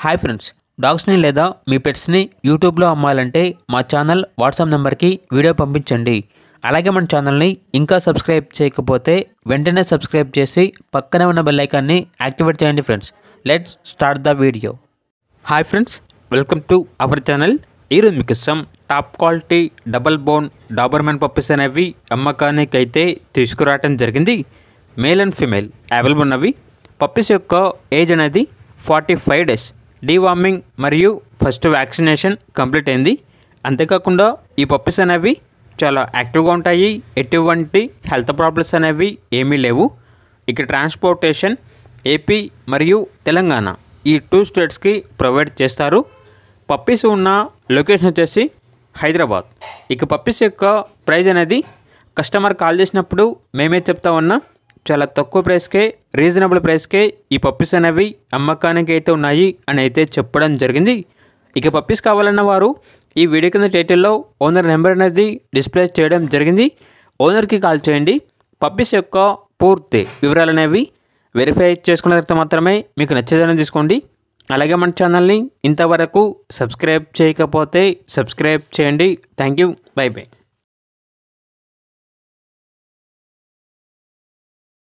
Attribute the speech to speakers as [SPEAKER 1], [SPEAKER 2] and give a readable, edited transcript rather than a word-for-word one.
[SPEAKER 1] Hi friends, డాగ్స్ని లేదా మీ పెట్స్ని యూట్యూబ్లో అమ్మాలంటే మా ఛానల్ వాట్సాప్ నెంబర్కి వీడియో పంపించండి. అలాగే మన ఛానల్ని ఇంకా సబ్స్క్రైబ్ చేయకపోతే వెంటనే సబ్స్క్రైబ్ చేసి పక్కనే ఉన్న బెల్ ఐకాన్ని యాక్టివేట్ చేయండి. Friends, let's start the video. Hi friends, welcome to our channel. ఈరోజు మీకు top quality double bone Doberman puppies అనేవి అమ్మకానికి అయితే తీసుకురావడం జరిగింది. మేల్ అండ్ ఫీమేల్ అవైలబుల్ ఉన్నవి. పప్పీస్ యొక్క ఏజ్ అనేది 45 డేస్. డీవార్మింగ్ మరియు ఫస్ట్ వ్యాక్సినేషన్ కంప్లీట్ అయింది. అంతేకాకుండా ఈ పప్పీస్ అనేవి చాలా యాక్టివ్గా ఉంటాయి. ఎటువంటి హెల్త్ ప్రాబ్లమ్స్ అనేవి ఏమీ లేవు. ఇక ట్రాన్స్పోర్టేషన్ ఏపీ మరియు తెలంగాణ ఈ 2 స్టేట్స్కి ప్రొవైడ్ చేస్తారు. పప్పీస్ ఉన్న లొకేషన్ వచ్చేసి హైదరాబాద్. ఇక పప్పీస్ యొక్క ప్రైస్ అనేది కస్టమర్ కాల్ చేసినప్పుడు మేమే చెప్తా ఉన్నా చాలా తక్కువ ప్రైస్కే, రీజనబుల్ ప్రైస్కే ఈ పప్పీస్ అనేవి అమ్మకానికి అయితే ఉన్నాయి అని అయితే చెప్పడం జరిగింది. ఇక పప్పీస్ కావాలన్న వారు ఈ వీడియో కింద టైటిల్లో ఓనర్ నెంబర్ అనేది డిస్ప్లే చేయడం జరిగింది. ఓనర్కి కాల్ చేయండి. పప్పీస్ యొక్క పూర్తి వివరాలు అనేవి వెరిఫై చేసుకున్న తర్వాత మాత్రమే మీకు నచ్చేదని తీసుకోండి. అలాగే మన ఛానల్ని ఇంతవరకు సబ్స్క్రైబ్ చేయకపోతే సబ్స్క్రైబ్ చేయండి. Thank you. By by.